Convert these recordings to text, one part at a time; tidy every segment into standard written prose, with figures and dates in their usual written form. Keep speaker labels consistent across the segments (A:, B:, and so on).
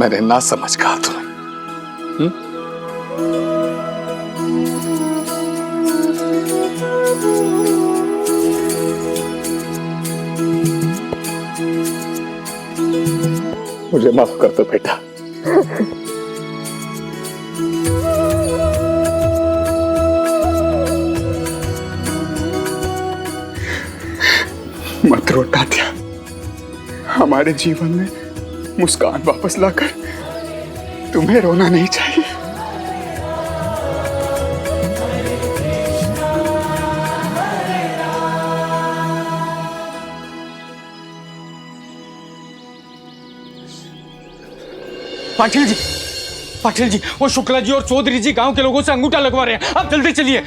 A: मैंने ना समझ कहा तुम्हें। मुझे माफ कर दो बेटा। मत रो तात्या, हमारे जीवन में मुस्कान वापस लाकर तुम्हें रोना नहीं चाहिए।
B: पाटिल जी, वो शुक्ला जी और चौधरी जी गांव के लोगों से अंगूठा लगवा रहे हैं। आप जल्दी चलिए।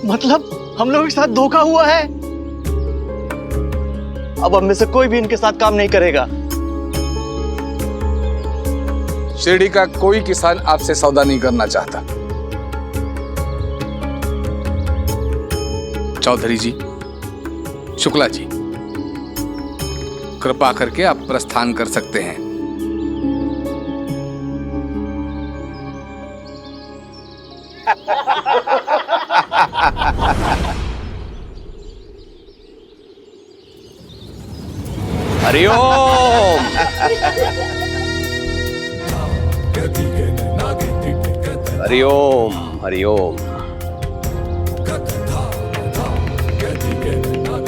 C: मतलब हम लोगों के साथ धोखा हुआ है। अब हम में से कोई भी इनके साथ काम नहीं करेगा।
A: शिरडी का कोई किसान आपसे सौदा नहीं करना चाहता। चौधरी जी, शुक्ला जी, कृपा करके आप प्रस्थान कर सकते हैं।
D: हरिओम। हरिओम हरिओम।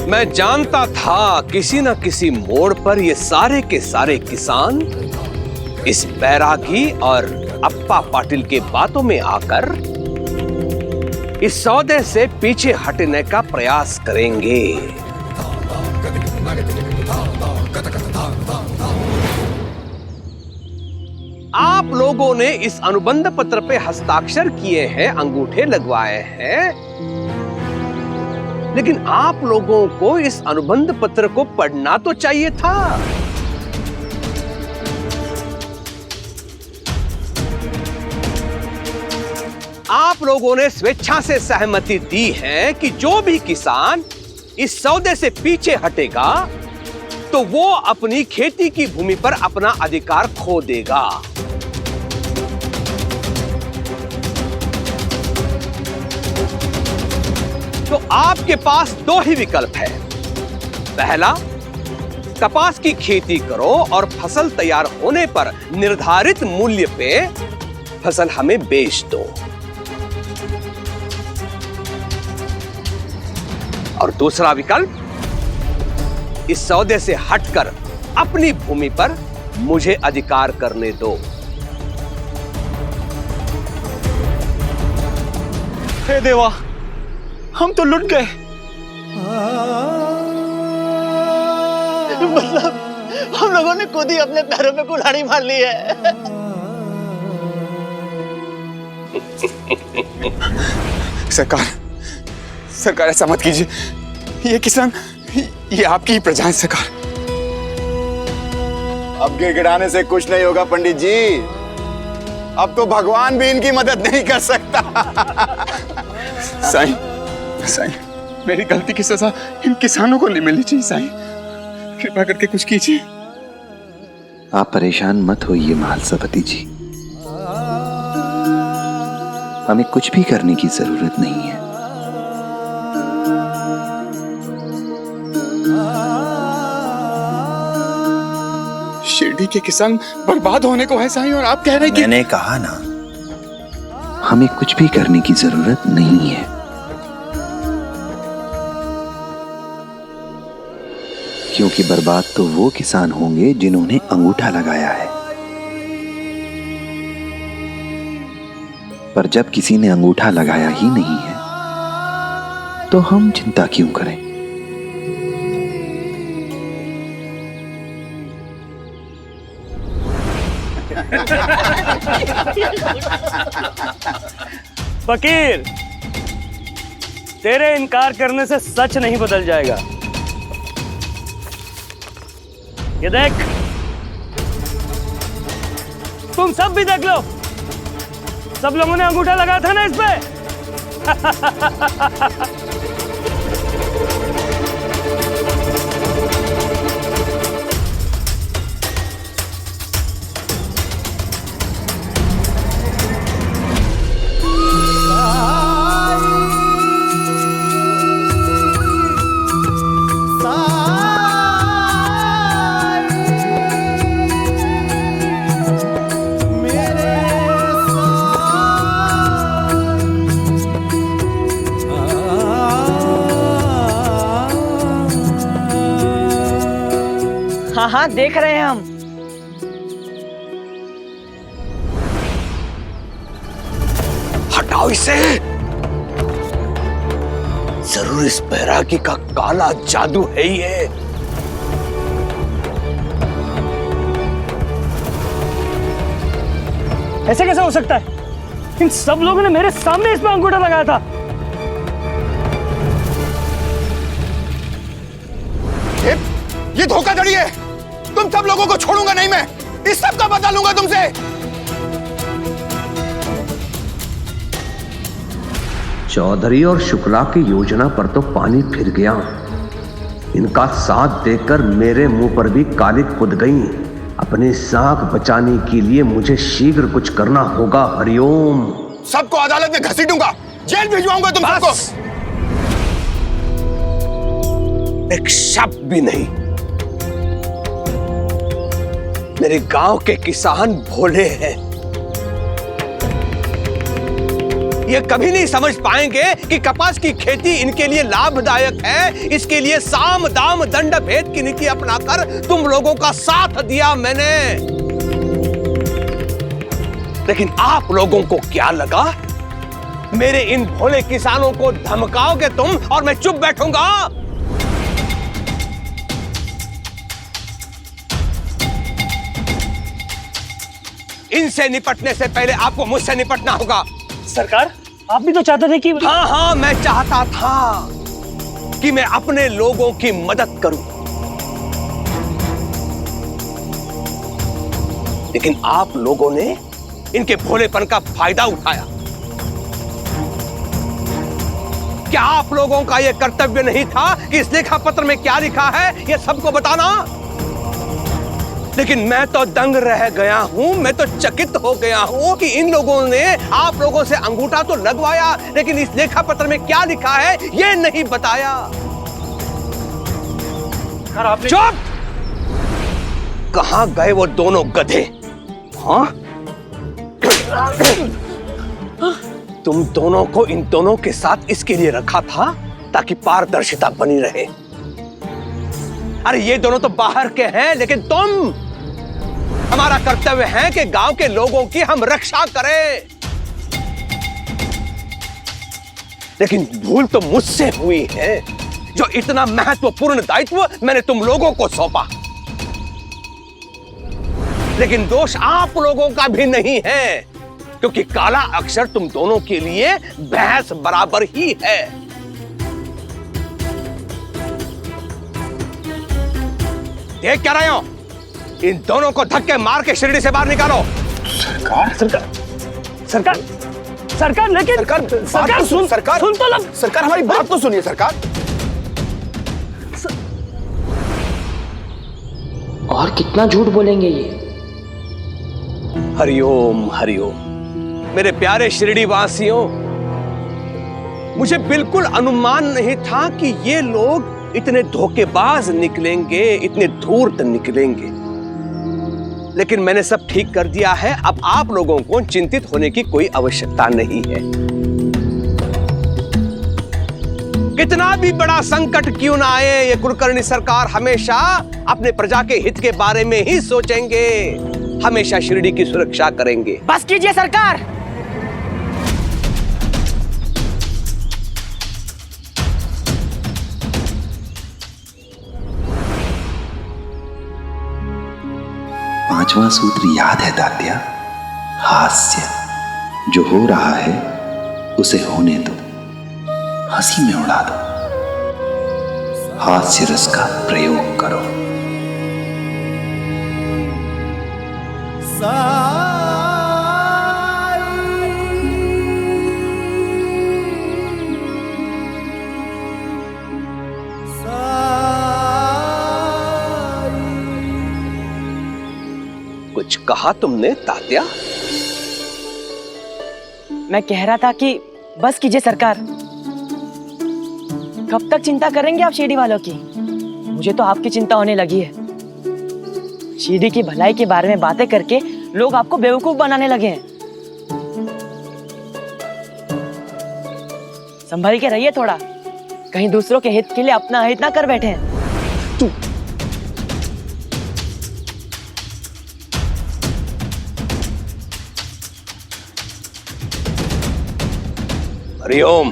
D: मैं जानता था किसी न किसी मोड़ पर ये सारे के सारे किसान इस बैरागी और अप्पा पाटिल के बातों में आकर इस सौदे से पीछे हटने का प्रयास करेंगे। आप लोगों ने इस अनुबंध पत्र पे हस्ताक्षर किए हैं, अंगूठे लगवाए हैं, लेकिन आप लोगों को इस अनुबंध पत्र को पढ़ना तो चाहिए था। आप लोगों ने स्वेच्छा से सहमति दी है कि जो भी किसान इस सौदे से पीछे हटेगा तो वो अपनी खेती की भूमि पर अपना अधिकार खो देगा। तो आपके पास दो ही विकल्प है। पहला, कपास की खेती करो और फसल तैयार होने पर निर्धारित मूल्य पे फसल हमें बेच दो, और दूसरा विकल्प, इस सौदे से हटकर अपनी भूमि पर मुझे अधिकार करने दो।
C: हे देवा, हम तो लुट गए। मतलब हम लोगों ने खुद ही अपने पैरों पे कुल्हाड़ी मार ली है।
A: सरकार ऐसा मत कीजिए। ये किसान, ये आपकी ही प्रजा है सरकार।
E: अब गिड़गिड़ाने से कुछ नहीं होगा पंडित जी। अब तो भगवान भी इनकी मदद नहीं कर सकता।
A: साईं, मेरी गलती की सजा इन किसानों को नहीं मिलनी चाहिए। साईं, कृपा करके कुछ कीजिए।
F: आप परेशान मत होइए महालसापति जी, हमें कुछ भी करने की जरूरत नहीं है।
A: शिरडी के किसान बर्बाद होने को है साईं, और आप कह रहे हैं कि
F: मैंने कहा ना, हमें कुछ भी करने की जरूरत नहीं है। क्योंकि बर्बाद तो वो किसान होंगे जिन्होंने अंगूठा लगाया है। पर जब किसी ने अंगूठा लगाया ही नहीं है तो हम चिंता क्यों करें।
G: फकीर, तेरे इनकार करने से सच नहीं बदल जाएगा। ये देख, तुम सब भी देख लो, सब लोगों ने अंगूठा लगाया था ना इस पे।
C: हाँ हाँ देख रहे हैं हम।
D: हटाओ इसे। जरूर इस बैरागी का काला जादू है ये।
G: ऐसे कैसे हो सकता है? इन सब लोगों ने मेरे सामने इस पे अंगूठा लगाया था।
E: ये धोखाधड़ी है। तुम सब लोगों को छोड़ूंगा नहीं मैं। इस सब का बदला लूंगा तुमसे।
D: चौधरी और शुक्ला की योजना पर तो पानी फिर गया। इनका साथ देकर मेरे मुंह पर भी काली खुद गई। अपनी साख बचाने के लिए मुझे शीघ्र कुछ करना होगा। हरिओम।
E: सबको अदालत में घसीटूंगा, जेल भिजवाऊंगा तुम सबको।
D: एक शब्द भी नहीं। मेरे गांव के किसान भोले हैं। ये कभी नहीं समझ पाएंगे कि कपास की खेती इनके लिए लाभदायक है। इसके लिए साम दाम दंड भेद की नीति अपनाकर तुम लोगों का साथ दिया मैंने। लेकिन आप लोगों को क्या लगा मेरे इन भोले किसानों को धमकाओगे तुम और मैं चुप बैठूंगा? इनसे निपटने से पहले आपको मुझसे निपटना होगा।
G: सरकार, आप भी तो चाहते थे कि...
D: हाँ हाँ, मैं चाहता था कि मैं अपने लोगों की मदद करूं, लेकिन आप लोगों ने इनके भोलेपन का फायदा उठाया। क्या आप लोगों का यह कर्तव्य नहीं था कि इस लेखा पत्र में क्या लिखा है यह सबको बताना? लेकिन मैं तो दंग रह गया हूं, मैं तो चकित हो गया हूं कि इन लोगों ने आप लोगों से अंगूठा तो लगवाया, लेकिन इस लेखा पत्र में क्या लिखा है यह नहीं बताया। चुप! कहां गए वो दोनों गधे? हाँ? तुम दोनों को इन दोनों के साथ इसके लिए रखा था ताकि पारदर्शिता बनी रहे। अरे ये दोनों तो बाहर के हैं, लेकिन तुम, हमारा कर्तव्य है कि गांव के लोगों की हम रक्षा करें। लेकिन भूल तो मुझसे हुई है जो इतना महत्वपूर्ण दायित्व मैंने तुम लोगों को सौंपा। लेकिन दोष आप लोगों का भी नहीं है, क्योंकि काला अक्षर तुम दोनों के लिए बहस बराबर ही है। देख क्या रहे हो? इन दोनों को धक्के मार के शिरडी से बाहर निकालो।
G: सरकार, सरकार, सरकार, लेकिन सरकार सुन तो लो।
E: सरकार हमारी बात तो सुनिए सरकार।
H: और कितना झूठ बोलेंगे ये?
D: हरिओम हरिओम। मेरे प्यारे शिरडी वासियों, मुझे बिल्कुल अनुमान नहीं था कि ये लोग इतने धोखेबाज निकलेंगे, इतने धूर्त निकलेंगे। लेकिन मैंने सब ठीक कर दिया है। अब आप लोगों को चिंतित होने की कोई आवश्यकता नहीं है। कितना भी बड़ा संकट क्यों ना आए, ये कुलकर्णी सरकार हमेशा अपने प्रजा के हित के बारे में ही सोचेंगे, हमेशा शिरडी की सुरक्षा करेंगे।
C: बस कीजिए सरकार।
F: पांचवा सूत्र याद है तात्या? हास्य। जो हो रहा है उसे होने दो, हंसी में उड़ा दो, हास्य रस का प्रयोग करो।
D: कुछ कहा तुमने तात्या?
H: मैं कह रहा था कि बस कीजिए सरकार। कब तक चिंता करेंगे आप शिरडी वालों की? मुझे तो आपकी चिंता होने लगी है। शिरडी की भलाई के बारे में बातें करके लोग आपको बेवकूफ बनाने लगे हैं। संभल के रहिए थोड़ा, कहीं दूसरों के हित के लिए अपना हित ना कर बैठे हैं।
D: हरिओम।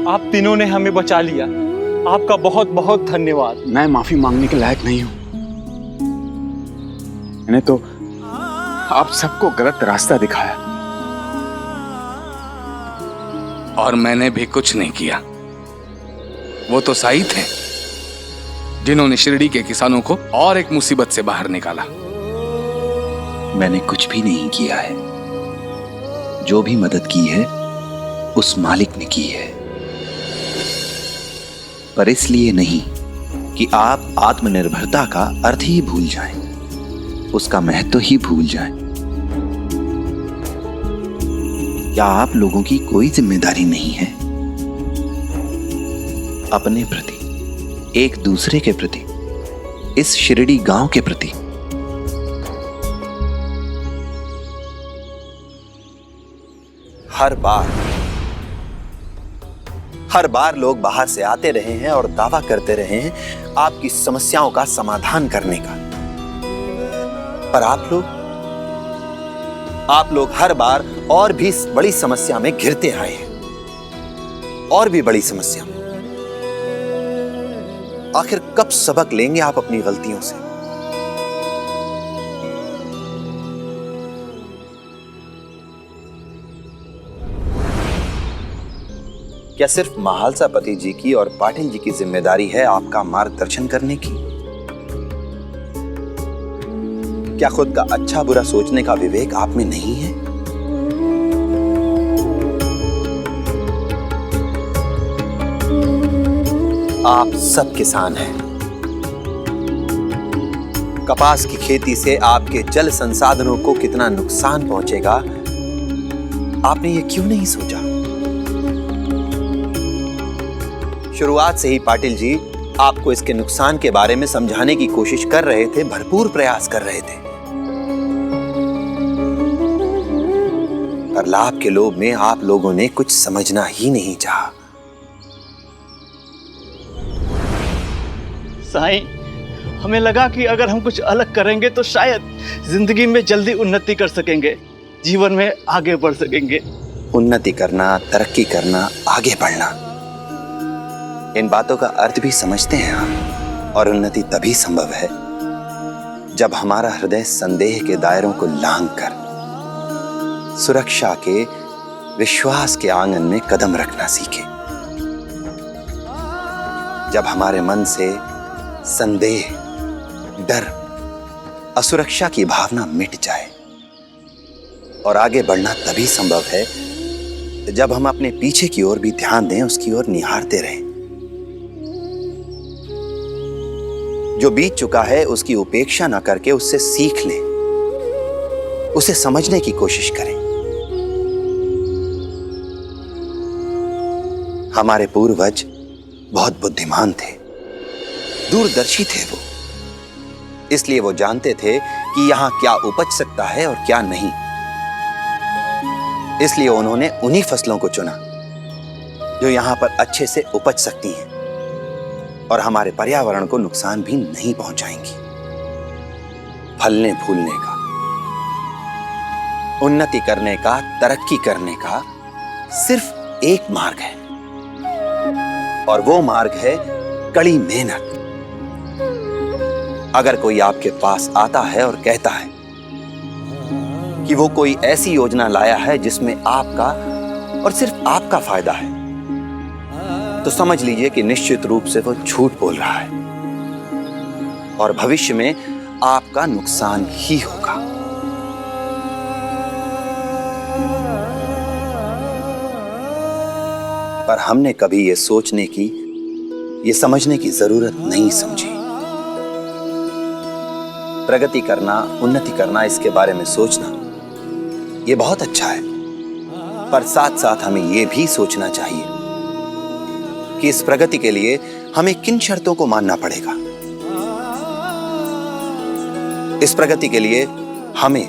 B: आप तीनों ने हमें बचा लिया, आपका बहुत बहुत धन्यवाद।
A: मैं माफी मांगने के लायक नहीं हूं। मैंने तो आप सबको गलत रास्ता दिखाया।
E: और मैंने भी कुछ नहीं किया। वो तो साई थे जिन्होंने शिरडी के किसानों को और एक मुसीबत से बाहर निकाला।
F: मैंने कुछ भी नहीं किया है। जो भी मदद की है उस मालिक ने की है, पर इसलिए नहीं कि आप आत्मनिर्भरता का अर्थ ही भूल जाएं, उसका महत्व ही भूल जाएं। क्या आप लोगों की कोई जिम्मेदारी नहीं है अपने प्रति, एक दूसरे के प्रति, इस शिरडी गांव के प्रति?
I: हर बार लोग बाहर से आते रहे हैं और दावा करते रहे हैं आपकी समस्याओं का समाधान करने का, पर आप लोग हर बार और भी बड़ी समस्या में घिरते आए हैं, और भी बड़ी समस्या में। आखिर कब सबक लेंगे आप अपनी गलतियों से? क्या सिर्फ महालसा पति जी की और पाटिल जी की जिम्मेदारी है आपका मार्गदर्शन करने की? क्या खुद का अच्छा बुरा सोचने का विवेक आप में नहीं है? आप सब किसान हैं। कपास की खेती से आपके जल संसाधनों को कितना नुकसान पहुंचेगा, आपने ये क्यों नहीं सोचा? शुरुआत से ही पाटिल जी आपको इसके नुकसान के बारे में समझाने की कोशिश कर रहे थे, भरपूर प्रयास कर रहे थे, पर लाभ के लोभ में आप लोगों ने कुछ समझना ही नहीं चाहा।
C: साईं, हमें लगा कि अगर हम कुछ अलग करेंगे तो शायद जिंदगी में जल्दी उन्नति कर सकेंगे, जीवन में आगे बढ़ सकेंगे।
I: उन्नति करना, तरक्की करना, आगे बढ़ना, इन बातों का अर्थ भी समझते हैं हम। और उन्नति तभी संभव है जब हमारा हृदय संदेह के दायरों को लांघकर सुरक्षा के, विश्वास के आंगन में कदम रखना सीखे। जब हमारे मन से संदेह, डर, असुरक्षा की भावना मिट जाए। और आगे बढ़ना तभी संभव है जब हम अपने पीछे की ओर भी ध्यान दें, उसकी ओर निहारते रहें। जो बीत चुका है उसकी उपेक्षा न करके उससे सीख लें, उसे समझने की कोशिश करें। हमारे पूर्वज बहुत बुद्धिमान थे, दूरदर्शी थे वो, इसलिए वो जानते थे कि यहां क्या उपज सकता है और क्या नहीं। इसलिए उन्होंने उन्हीं फसलों को चुना जो यहां पर अच्छे से उपज सकती हैं और हमारे पर्यावरण को नुकसान भी नहीं पहुंचाएंगी। फलने फूलने का, उन्नति करने का, तरक्की करने का सिर्फ एक मार्ग है, और वो मार्ग है कड़ी मेहनत। अगर कोई आपके पास आता है और कहता है कि वो कोई ऐसी योजना लाया है जिसमें आपका और सिर्फ आपका फायदा है, तो समझ लीजिए कि निश्चित रूप से वो झूठ बोल रहा है और भविष्य में आपका नुकसान ही होगा। पर हमने कभी ये सोचने की, ये समझने की जरूरत नहीं समझी। प्रगति करना, उन्नति करना, इसके बारे में सोचना ये बहुत अच्छा है, पर साथ साथ हमें ये भी सोचना चाहिए कि इस प्रगति के लिए हमें किन शर्तों को मानना पड़ेगा। इस प्रगति के लिए हमें,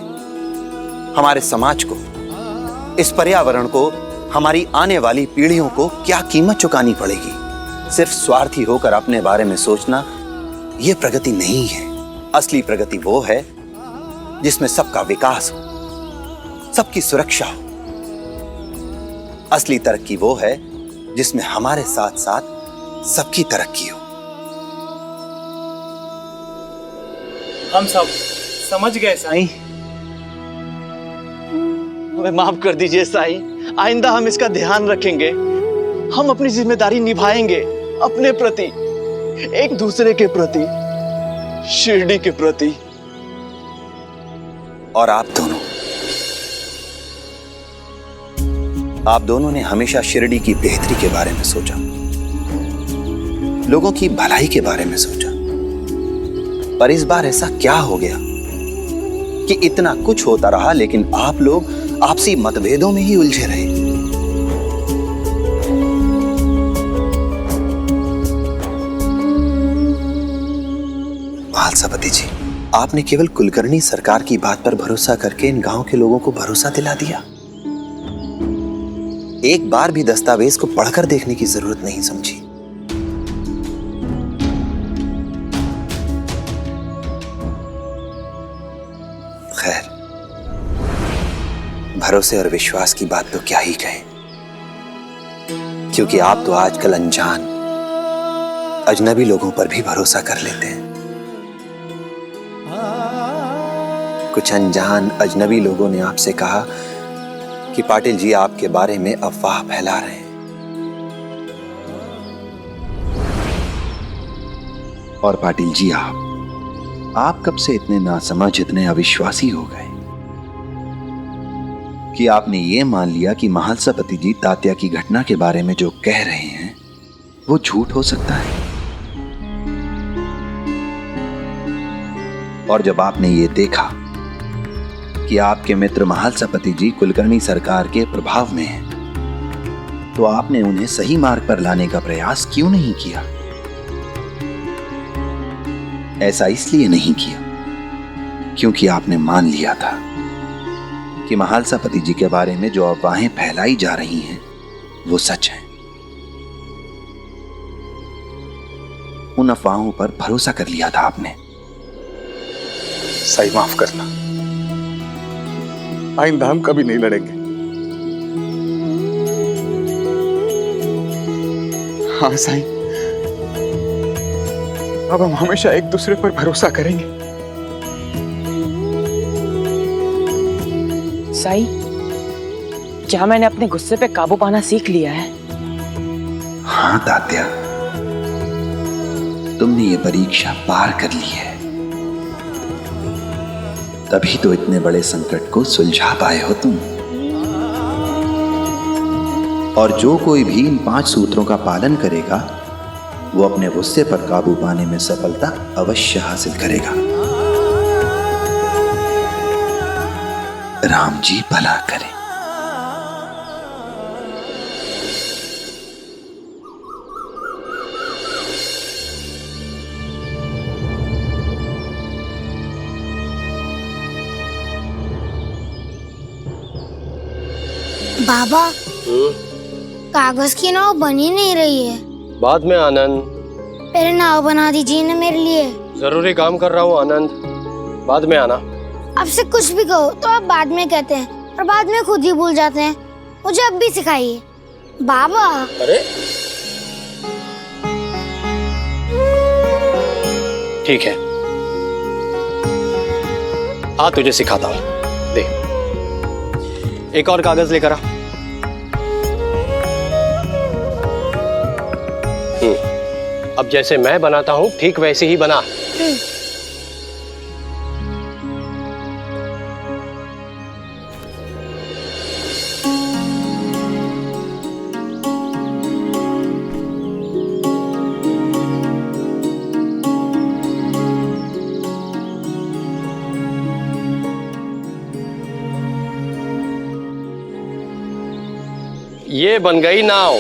I: हमारे समाज को, इस पर्यावरण को, हमारी आने वाली पीढ़ियों को क्या कीमत चुकानी पड़ेगी। सिर्फ स्वार्थी होकर अपने बारे में सोचना यह प्रगति नहीं है। असली प्रगति वो है जिसमें सबका विकास हो, सबकी सुरक्षा हो। असली तरक्की वो है जिसमें हमारे साथ साथ सबकी तरक्की हो।
B: हम सब समझ गए साईं।
C: हमें माफ कर दीजिए साईं, आइंदा हम इसका ध्यान रखेंगे। हम अपनी जिम्मेदारी निभाएंगे, अपने प्रति, एक दूसरे के प्रति, शिरडी के प्रति।
I: और आप दोनों ने हमेशा शिरडी की बेहतरी के बारे में सोचा, लोगों की भलाई के बारे में सोचा। पर इस बार ऐसा क्या हो गया कि इतना कुछ होता रहा लेकिन आप लोग आपसी मतभेदों में ही उलझे रहे। महालसापति जी, आपने केवल कुलकर्णी सरकार की बात पर भरोसा करके इन गांव के लोगों को भरोसा दिला दिया। एक बार भी दस्तावेज को पढ़कर देखने की जरूरत नहीं समझी। खैर, भरोसे और विश्वास की बात तो क्या ही कहें, क्योंकि आप तो आजकल अनजान, अजनबी लोगों पर भी भरोसा कर लेते हैं। कुछ अनजान अजनबी लोगों ने आपसे कहा कि पाटिल जी आपके बारे में अफवाह फैला रहे हैं। और पाटिल जी, आप कब से इतने नासमझ, इतने अविश्वासी हो गए कि आपने ये मान लिया कि महालसापति जी तात्या की घटना के बारे में जो कह रहे हैं वो झूठ हो सकता है। और जब आपने ये देखा कि आपके मित्र महालसापति जी कुलकर्णी सरकार के प्रभाव में हैं, तो आपने उन्हें सही मार्ग पर लाने का प्रयास क्यों नहीं किया? ऐसा इसलिए नहीं किया क्योंकि आपने मान लिया था कि महालसापति जी के बारे में जो अफवाहें फैलाई जा रही हैं वो सच है। उन अफवाहों पर भरोसा कर लिया था आपने।
A: साईं, माफ करना, आइंदा हम कभी नहीं लड़ेंगे। हाँ साईं, अब हम हमेशा एक दूसरे पर भरोसा करेंगे।
H: साईं, क्या मैंने अपने गुस्से पे काबू पाना सीख लिया है?
F: हाँ तात्या, तुमने ये परीक्षा पार कर ली है, तभी तो इतने बड़े संकट को सुलझा पाए हो तुम। और जो कोई भी इन 5 सूत्रों का पालन करेगा वो अपने गुस्से पर काबू पाने में सफलता अवश्य हासिल करेगा। राम जी भला करें।
J: बाबा, कागज की नाव बनी नहीं रही है।
G: बाद में आनंद।
J: पहले नाव बना दीजिए ना मेरे लिए।
G: जरूरी काम कर रहा हूँ आनंद, बाद में आना।
J: आपसे कुछ भी कहो तो आप बाद में कहते हैं और बाद में खुद ही भूल जाते हैं। मुझे अब भी सिखाइए बाबा।
G: अरे
K: ठीक है, हाँ तुझे सिखाता हूं। दे, एक और कागज लेकर आ। अब जैसे मैं बनाता हूं ठीक वैसे ही बना। ये बन गई नाव।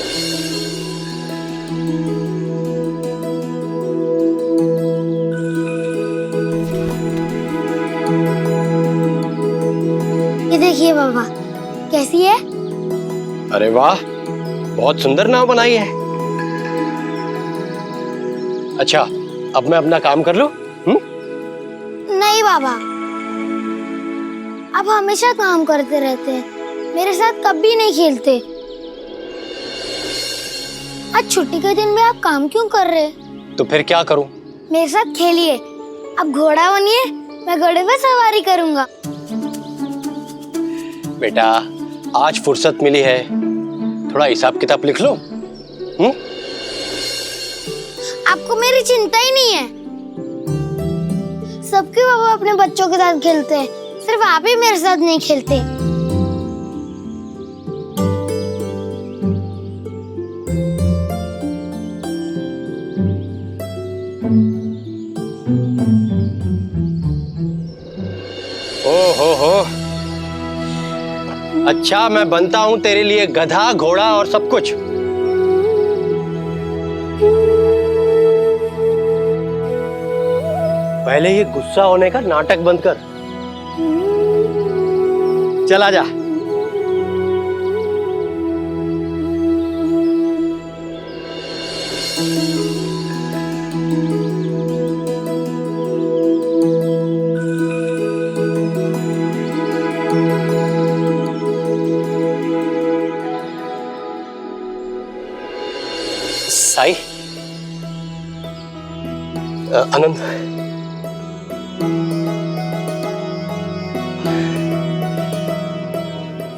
J: ये देखिए बाबा, कैसी है?
K: अरे वाह, बहुत सुंदर नाव बनाई है। अच्छा, अब मैं अपना काम कर लूं?
J: नहीं बाबा, आप हमेशा काम करते रहते हैं, मेरे साथ कभी नहीं खेलते। आज छुट्टी के दिन में आप काम क्यों कर रहे?
K: तो फिर क्या करूं?
J: मेरे साथ खेलिए। आप घोड़ा बनिए, मैं घोड़े पे सवारी करूंगा।
K: बेटा, आज फुर्सत मिली है, थोड़ा हिसाब किताब लिख लो।
J: आपको मेरी चिंता ही नहीं है। सबके बाबा अपने बच्चों के साथ खेलते हैं, सिर्फ आप ही मेरे साथ नहीं खेलते।
K: हो अच्छा, मैं बनता हूं तेरे लिए गधा, घोड़ा और सब कुछ। पहले ये गुस्सा होने का नाटक बंद कर। चला जा। साई, आनंद,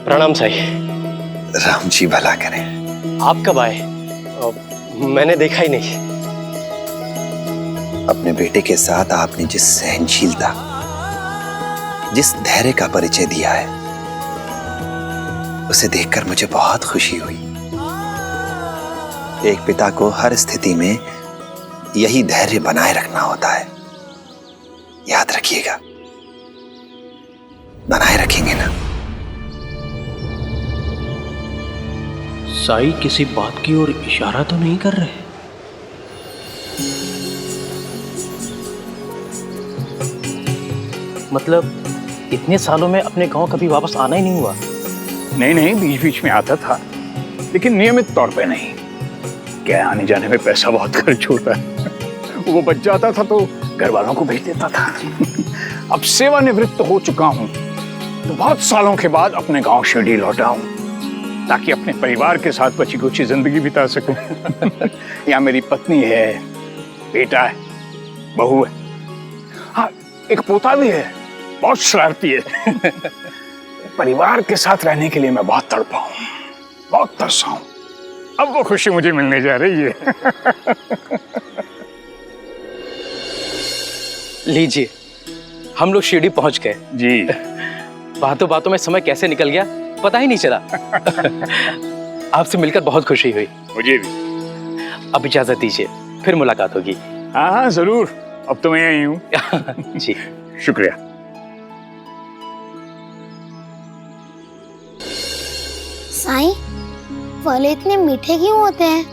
K: प्रणाम साई।
I: राम जी भला करें।
K: आप कब आए? मैंने देखा ही नहीं।
I: अपने बेटे के साथ आपने जिस सहनशीलता, जिस धैर्य का परिचय दिया है, उसे देखकर मुझे बहुत खुशी हुई। एक पिता को हर स्थिति में यही धैर्य बनाए रखना होता है। याद रखिएगा, बनाए रखेंगे ना?
K: साई किसी बात की ओर इशारा तो नहीं कर रहे? मतलब इतने सालों में अपने गांव कभी वापस आना ही नहीं हुआ?
A: नहीं, बीच बीच में आता था, लेकिन नियमित तौर पे नहीं। क्या आने जाने में पैसा बहुत खर्च होता है। वो बच जाता था तो घर वालों को भेज देता था। अब सेवानिवृत्त हो चुका हूँ तो बहुत सालों के बाद अपने गांव शिरडी लौटा हूँ, ताकि अपने परिवार के साथ बची कुछ जिंदगी बिता सकूं। यहाँ मेरी पत्नी है, बेटा है, बहू है, हाँ एक पोता भी है, बहुत शरारती है। परिवार के साथ रहने के लिए मैं बहुत तड़पा हूँ, बहुत तरसा हूँ। अब वो खुशी मुझे मिलने जा रही है।
K: लीजिए, हम लोग शिरडी पहुंच गए।
A: जी।
K: बातों बातों में समय कैसे निकल गया पता ही नहीं चला। आपसे मिलकर बहुत खुशी हुई।
A: मुझे भी।
K: अब इजाजत दीजिए, फिर मुलाकात होगी।
A: हाँ जरूर, अब तो मैं यही हूँ।
K: जी
A: शुक्रिया।
J: साईं, फल इतने मीठे क्यों होते हैं?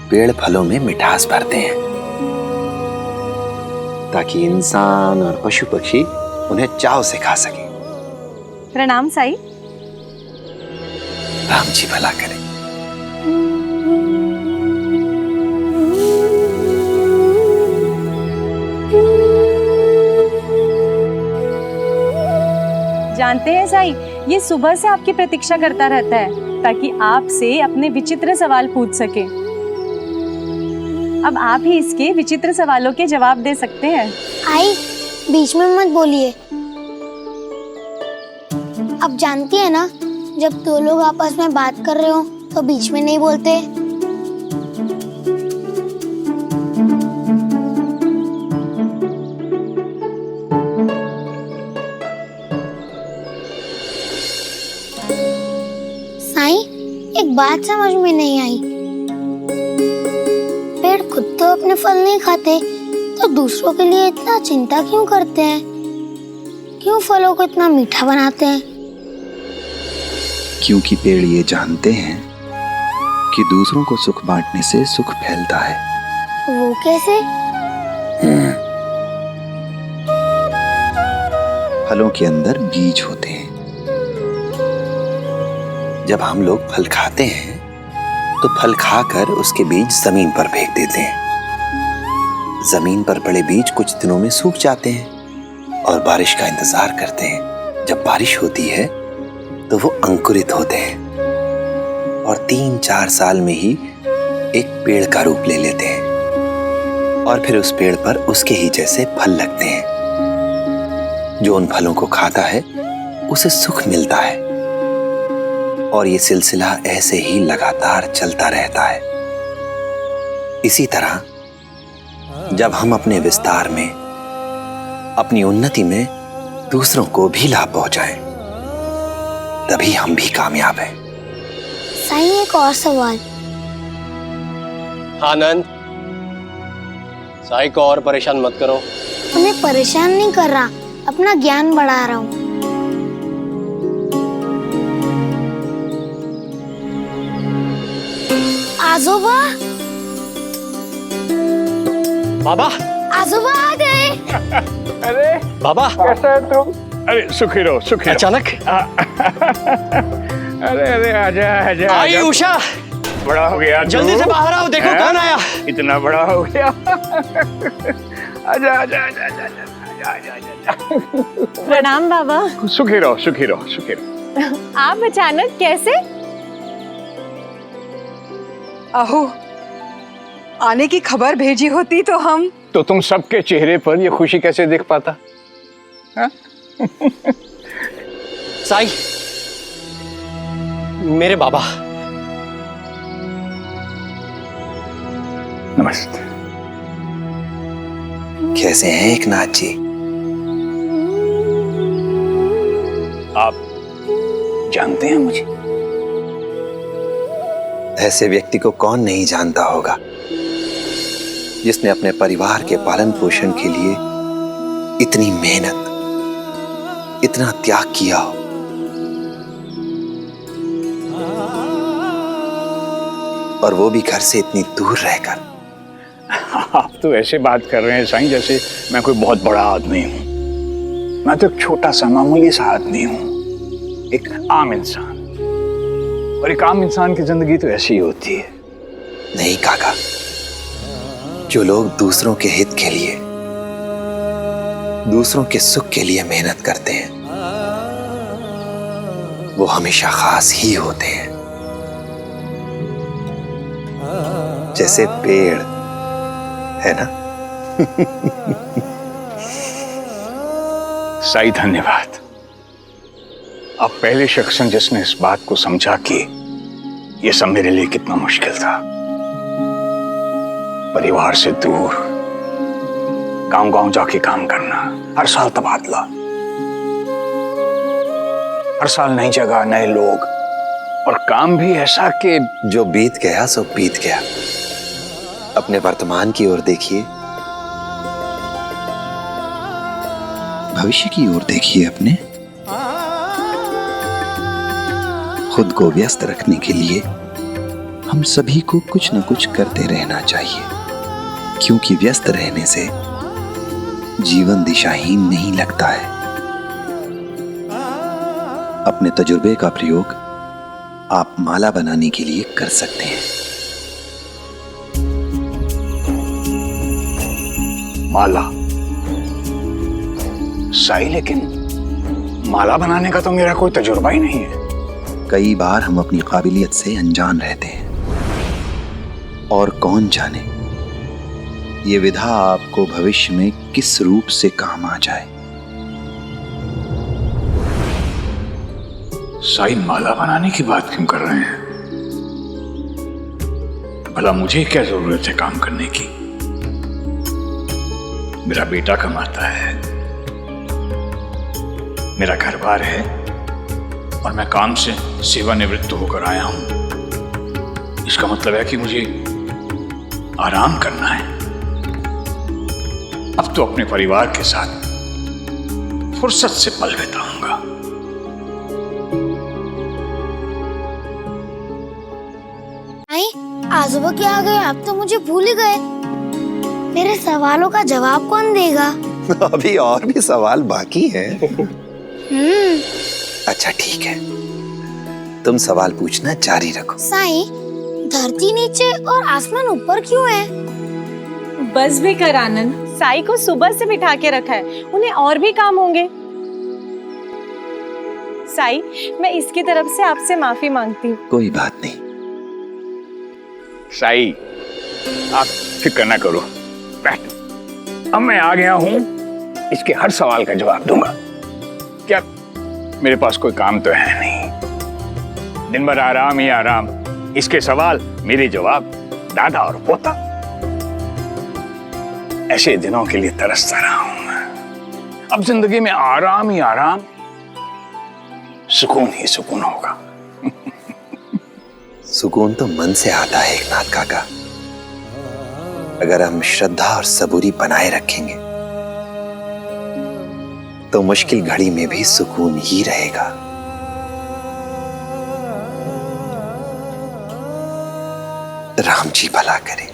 I: पेड़ फलों में मिठास भरते हैं ताकि इंसान और पशु पक्षी उन्हें चाव से खा सके।
L: प्रणाम साई।
I: राम जी भला करें।
L: जानते हैं साई, ये सुबह से आपकी प्रतीक्षा करता रहता है ताकि आपसे अपने विचित्र सवाल पूछ सके। अब आप ही इसके विचित्र सवालों के जवाब दे सकते हैं।
J: आई, बीच में मत बोलिए। अब जानती है ना, जब दो लोग आपस में बात कर रहे हो तो बीच में नहीं बोलते। साईं, एक बात समझ में नहीं आई। पेड़ खुद तो अपने फल नहीं खाते, तो दूसरों के लिए इतना चिंता क्यों करते हैं? क्यों फलों को इतना मीठा बनाते हैं?
F: क्योंकि पेड़ ये जानते हैं कि दूसरों को सुख बांटने से सुख फैलता है।
J: वो कैसे?
F: फलों के अंदर बीज होते हैं।
I: जब हम लोग फल खाते हैं तो फल खाकर उसके बीज जमीन पर फेंक देते हैं। जमीन पर पड़े बीज कुछ दिनों में सूख जाते हैं और बारिश का इंतजार करते हैं। जब बारिश होती है तो वो अंकुरित होते हैं और 3-4 साल में ही एक पेड़ का रूप ले लेते हैं और फिर उस पेड़ पर उसके ही जैसे फल लगते हैं। जो उन फलों को खाता है उसे सुख मिलता है और ये सिलसिला ऐसे ही लगातार चलता रहता है। इसी तरह जब हम अपने विस्तार में, अपनी उन्नति में दूसरों को भी लाभ पहुंचाएं, तभी हम भी कामयाब हैं।
J: साईं, एक और सवाल।
D: आनंद, साई को और परेशान मत करो।
J: उन्हें परेशान नहीं कर रहा, अपना ज्ञान बढ़ा रहा हूँ। आजोबा,
B: बाबा,
J: आजोबा आ गए।
A: अरे
B: बाबा,
A: कैसा है तुम? अरे सुखी रहो, सुखी रहो।
B: अचानक?
A: अरे अरे आजा आजा
B: आई
A: आजा।
B: उषा,
A: बड़ा हो गया तू।
B: जल्दी से बाहर आओ, देखो कौन आया।
A: इतना बड़ा हो गया। आजा आजा आजा आजा आजा आजा आजा।
L: प्रणाम बाबा।
A: सुखी रहो, सुखी रहो, सुखी रहो।
L: आप अचानक कैसे?
M: अहो, आने की खबर भेजी होती तो हम।
A: तो तुम सबके चेहरे पर ये खुशी कैसे देख पाता? हाँ?
B: साई, मेरे बाबा।
A: नमस्ते।
I: कैसे हैं एकनाथ जी?
A: आप जानते हैं मुझे?
I: ऐसे व्यक्ति को कौन नहीं जानता होगा जिसने अपने परिवार के पालन पोषण के लिए इतनी मेहनत, इतना त्याग किया हो। और वो भी घर से इतनी दूर रहकर।
A: आप तो ऐसे बात कर रहे हैं साईं जैसे मैं कोई बहुत बड़ा आदमी हूं। मैं तो एक छोटा सा मामूली सा आदमी हूं, एक आम इंसान। और एक आम इंसान की जिंदगी तो ऐसी ही होती है।
I: नहीं काका, जो लोग दूसरों के हित के लिए, दूसरों के सुख के लिए मेहनत करते हैं, वो हमेशा खास ही होते हैं। जैसे पेड़ है ना।
A: साईं धन्यवाद। आप पहले शख्स हैं जिसने इस बात को समझा कि ये सब मेरे लिए कितना मुश्किल था। परिवार से दूर, गांव-गांव जाके काम करना, हर साल तबादला, हर साल नई जगह, नए लोग, और काम भी ऐसा कि
I: जो बीत गया सो बीत गया। अपने वर्तमान की ओर देखिए,
F: भविष्य की ओर देखिए। अपने खुद को व्यस्त रखने के लिए हम सभी को कुछ न कुछ करते रहना चाहिए, क्योंकि व्यस्त रहने से जीवन दिशाहीन नहीं लगता है। अपने तजुर्बे का प्रयोग आप माला बनाने के लिए कर सकते हैं।
A: माला? साईं, लेकिन माला बनाने का तो मेरा कोई तजुर्बा ही नहीं है।
F: कई बार हम अपनी काबिलियत से अनजान रहते हैं, और कौन जाने ये विधा आपको भविष्य में किस रूप से काम आ जाए।
A: साईं माला बनाने की बात क्यों कर रहे हैं? भला मुझे क्या जरूरत है काम करने की? मेरा बेटा कमाता है, मेरा घर बार है, और मैं काम से सेवानिवृत्त होकर आया हूं। इसका मतलब है कि मुझे आराम करना है। अब तो अपने परिवार के साथ फुर्सत से पल बिताऊंगा।
J: आजोबा क्या आ गए? आप तो मुझे भूल ही गए। मेरे सवालों का जवाब कौन देगा?
I: अभी और भी सवाल बाकी हैं। अच्छा ठीक है, तुम सवाल पूछना जारी रखो।
J: साईं, धरती नीचे और आसमान ऊपर क्यों है?
L: बस भी कर आनंद, साई को सुबह से बिठा के रखा है, उन्हें और भी काम होंगे। साई, मैं इसकी तरफ से आपसे माफी मांगती हूँ।
F: कोई बात नहीं।
A: साई, आप फिक्र ना करो, बैठ। अब मैं आ गया हूं, इसके हर सवाल का जवाब दूंगा। क्या मेरे पास कोई काम तो है नहीं, दिन भर आराम ही आराम, इसके सवाल मेरे जवाब, दादा और पोता। ऐसे दिनों के लिए तरसता रहा हूं मैं। अब जिंदगी में आराम ही आराम, सुकून ही सुकून होगा।
I: सुकून तो मन से आता है एकनाथ काका। अगर हम श्रद्धा और सबूरी बनाए रखेंगे तो मुश्किल घड़ी में भी सुकून ही रहेगा। राम जी भला करे।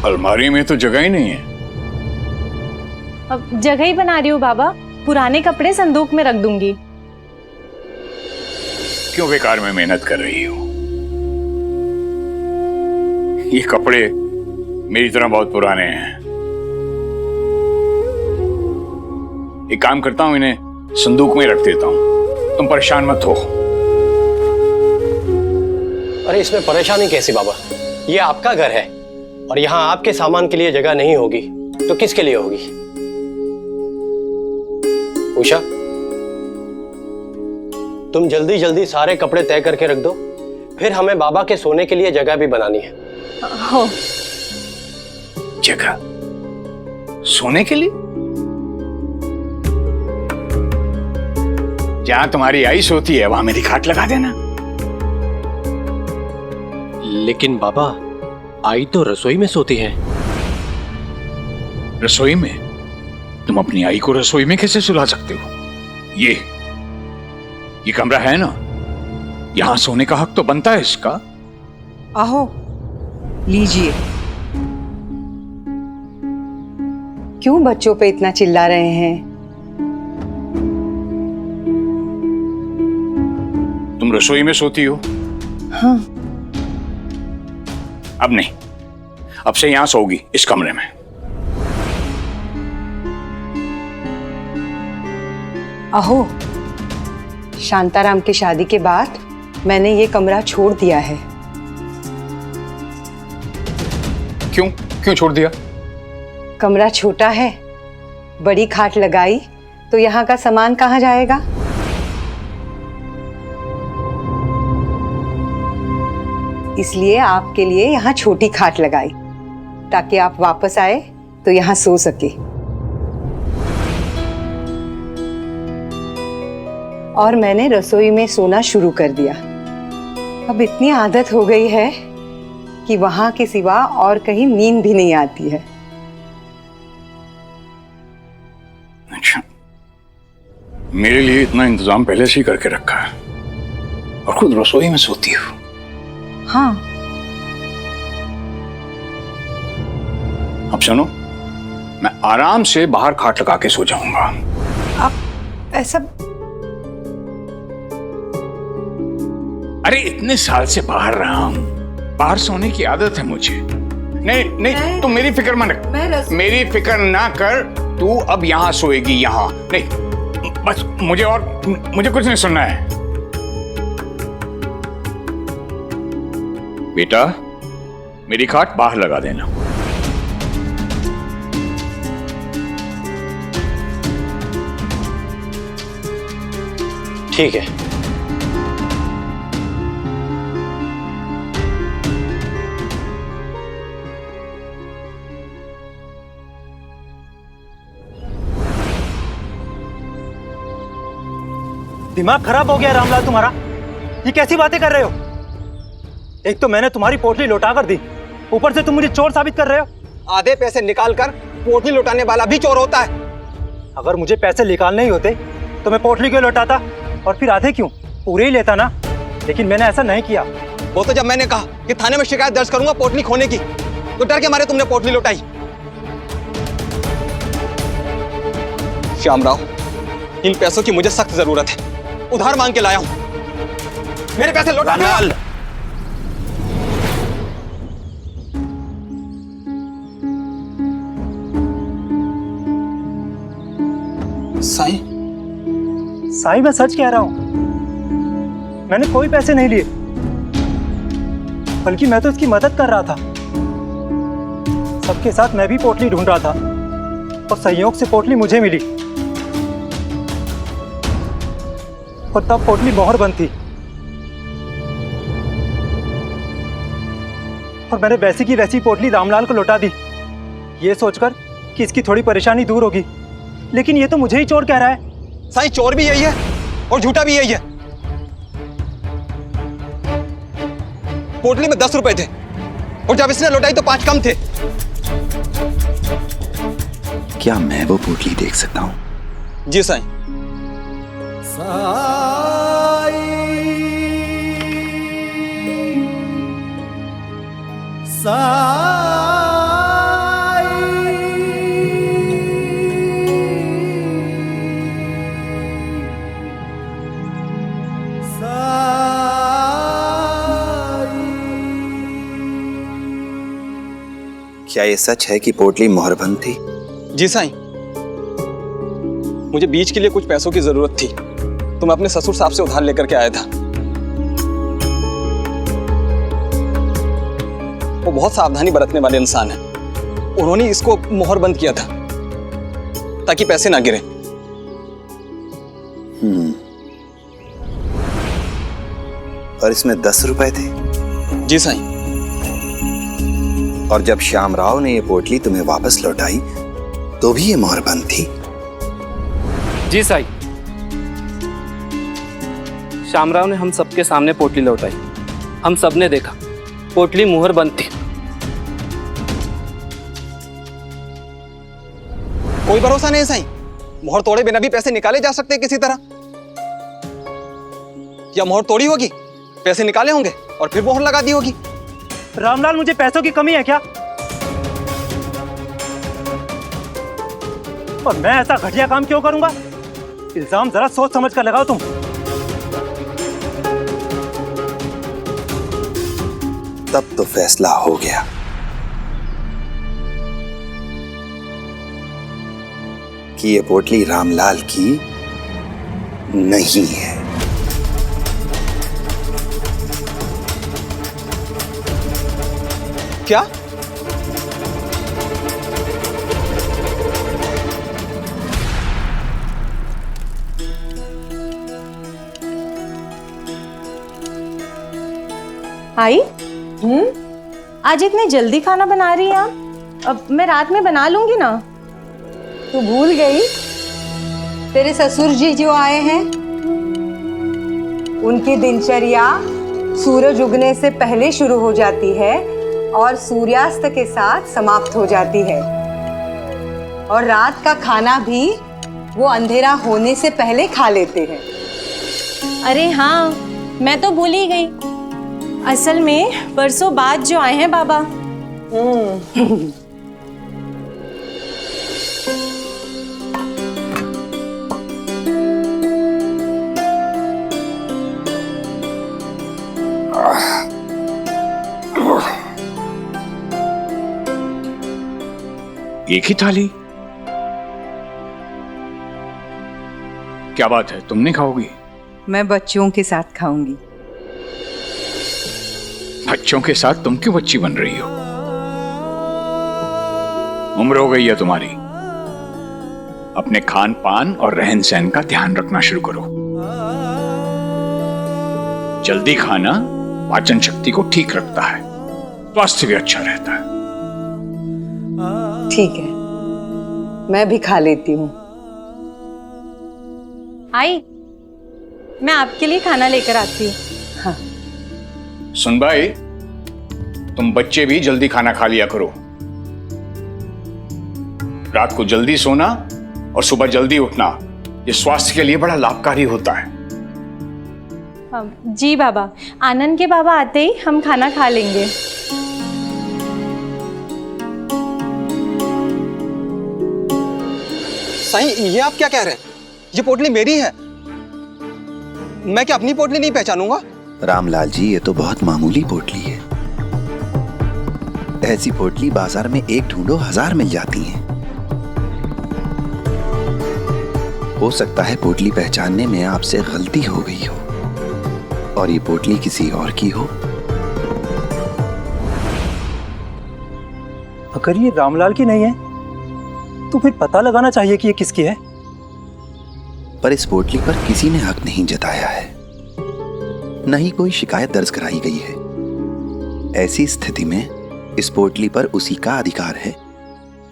A: अलमारी में तो जगह ही नहीं है।
L: अब जगह ही बना रही हूँ बाबा, पुराने कपड़े संदूक में रख दूंगी।
A: क्यों बेकार में मेहनत कर रही हो? ये कपड़े मेरी तरह बहुत पुराने हैं। एक काम करता हूं, इन्हें संदूक में रख देता हूं, तुम परेशान मत हो।
N: अरे इसमें परेशानी कैसी बाबा? ये आपका घर है और यहाँ आपके सामान के लिए जगह नहीं होगी तो किसके लिए होगी? उषा, तुम जल्दी जल्दी सारे कपड़े तय करके रख दो, फिर हमें बाबा के सोने के लिए जगह भी बनानी है।
L: हो।
A: जगह सोने के लिए? जहां तुम्हारी आई सोती है वहां मेरी खाट लगा देना।
N: लेकिन बाबा, आई तो रसोई में सोती है।
A: रसोई में? तुम अपनी आई को रसोई में कैसे सुला सकते हो? ये कमरा है ना, यहां सोने का हक तो बनता है इसका।
M: आहो, लीजिए। क्यों बच्चों पे इतना चिल्ला रहे हैं?
A: तुम रसोई में सोती हो?
M: हाँ।
A: अब नहीं, अब से यहां सोगी, इस कमरे में।
M: आहो, शांताराम की शादी के बाद मैंने ये कमरा छोड़ दिया है।
A: क्यों छोड़ दिया?
M: कमरा छोटा है, बड़ी खाट लगाई तो यहाँ का सामान कहाँ जाएगा? इसलिए आपके लिए यहाँ छोटी खाट लगाई ताकि आप वापस आए तो यहाँ सो सके। और मैंने रसोई में सोना शुरू कर दिया। अब इतनी आदत हो गई है कि वहां के सिवा और कहीं नींद भी नहीं आती है।
A: अच्छा, मेरे लिए इतना इंतजाम पहले से ही करके रखा है और खुद रसोई में सोती हो?
M: हाँ।
A: अब सुनो, मैं आराम से बाहर खाट लगा के सो जाऊंगा।
M: आप ऐसा
A: अरे इतने साल से बाहर रहा हूं, बाहर सोने की आदत है मुझे। नहीं नहीं, तू मेरी फिक्र मत कर, मेरी फिक्र ना कर। तू अब यहाँ सोएगी, यहाँ नहीं। बस मुझे कुछ नहीं सुनना है। बेटा, मेरी खाट बाहर लगा देना।
N: ठीक है।
B: दिमाग खराब हो गया रामलाल तुम्हारा। ये कैसी बातें कर रहे हो? एक तो मैंने तुम्हारी पोटली लौटा कर दी, ऊपर से तुम मुझे चोर साबित कर रहे हो।
C: आधे पैसे निकालकर पोटली लौटाने वाला भी चोर होता है।
B: अगर मुझे पैसे निकालने ही होते तो मैं पोटली क्यों लौटाता, और फिर आधे क्यों, पूरे ही लेता ना। लेकिन मैंने ऐसा नहीं किया।
C: वो तो जब मैंने कहा कि थाने में शिकायत दर्ज करूंगा पोटली खोने की, तो डर के मारे तुमने पोटली लौटाई। श्यामराव, इन पैसों की मुझे सख्त जरूरत है, उधार मांग के लाया हूं। मेरे पैसे लौटा दो।
B: साईं, मैं सच कह रहा हूं, मैंने कोई पैसे नहीं लिए, बल्कि मैं तो इसकी मदद कर रहा था। सबके साथ मैं भी पोटली ढूंढ रहा था और संयोग से पोटली मुझे मिली, और तब पोटली मोहर बंद थी, और मैंने वैसी की वैसी पोटली रामलाल को लौटा दी, ये सोचकर कि इसकी थोड़ी परेशानी दूर होगी। लेकिन ये तो मुझे ही चोर कह रहा है।
C: साईं, चोर भी यही है और झूठा भी यही है। पोटली में 10 रुपए थे, और जब इसने लौटाई तो 5 कम थे।
F: क्या मैं वो पोटली देख सकता हूं?
C: जी साईं।
I: क्या ये सच है कि पोटली मोहरबंद थी?
C: जी साईं, मुझे बीच के लिए कुछ पैसों की जरूरत थी, तो मैं अपने ससुर साहब से उधार लेकर के आया था। वो बहुत सावधानी बरतने वाले इंसान हैं। उन्होंने इसको मोहर बंद किया था ताकि पैसे ना गिरे।
I: और इसमें 10 रुपए थे?
C: जी साईं।
I: और जब श्यामराव ने ये पोटली तुम्हें वापस लौटाई तो भी ये मोहर बंद थी?
K: जी साईं, श्यामराव ने हम सबके सामने पोटली लौटाई, हम सबने देखा पोटली मुहर बंद थी।
C: कोई भरोसा नहीं है साईं, मोहर तोड़े बिना भी पैसे निकाले जा सकते हैं किसी तरह। या मोहर तोड़ी होगी, पैसे निकाले होंगे और फिर मोहर लगा दी होगी।
B: रामलाल, मुझे पैसों की कमी है क्या? और मैं ऐसा घटिया काम क्यों करूंगा? इल्जाम जरा सोच समझ कर लगाओ तुम।
I: तब तो फैसला हो गया। कि ये पोटली रामलाल की नहीं है।
C: क्या?
L: आई? आज इतने जल्दी खाना बना रही हैं आप? अब मैं रात में बना लूंगी ना।
M: तू भूल गई तेरे ससुर जी जो आए हैं, उनकी दिनचर्या सूरज उगने से पहले शुरू हो जाती है और सूर्यास्त के साथ समाप्त हो जाती है, और रात का खाना भी वो अंधेरा होने से पहले खा लेते हैं।
L: अरे हाँ, मैं तो भूल ही गई। असल में परसों बाद जो आए हैं बाबा।
A: एक ही थाली? क्या बात है, तुम नहीं खाओगी?
M: मैं बच्चों के साथ खाऊंगी।
A: बच्चों के साथ तुम क्यों बच्ची बन रही हो? उम्र हो गई है तुम्हारी। अपने खान पान और रहन सहन का ध्यान रखना शुरू करो। जल्दी खाना पाचन शक्ति को ठीक रखता है, स्वास्थ्य भी अच्छा रहता है।
M: ठीक है, मैं भी खा लेती हूँ।
L: आई, मैं आपके लिए खाना लेकर आती हूँ।
M: हाँ।
A: सुन भाई, तुम बच्चे भी जल्दी खाना खा लिया करो। रात को जल्दी सोना और सुबह जल्दी उठना, ये स्वास्थ्य के लिए बड़ा लाभकारी होता है।
L: जी बाबा, आनंद के बाबा आते ही हम खाना खा लेंगे।
C: साईं, ये आप क्या कह रहे हैं? ये पोटली मेरी है। मैं क्या अपनी पोटली नहीं पहचानूंगा?
F: रामलाल जी, ये तो बहुत मामूली पोटली है। ऐसी पोटली बाजार में एक ढूंढो 1000 मिल जाती हैं। हो सकता है पोटली पहचानने में आपसे गलती हो गई हो और ये पोटली किसी और की हो।
B: अगर ये रामलाल की नहीं है तो फिर पता लगाना चाहिए कि ये किसकी है।
F: पर इस पोटली पर किसी ने हक नहीं जताया है, न ही कोई शिकायत दर्ज कराई गई है। ऐसी स्थिति में इस पोटली पर उसी का अधिकार है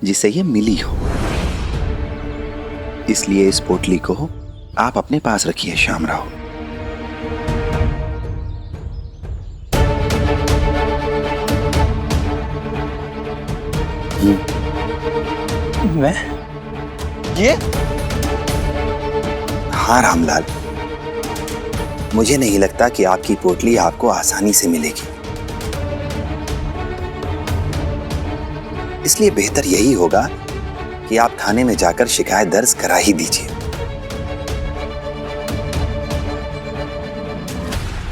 F: जिसे ये मिली हो। इसलिए इस पोटली को आप अपने पास रखिए श्यामराव।
B: मैं
C: ये?
I: हाँ रामलाल, मुझे नहीं लगता कि आपकी पोटली आपको आसानी से मिलेगी। इसलिए बेहतर यही होगा कि आप थाने में जाकर शिकायत दर्ज करा ही दीजिए।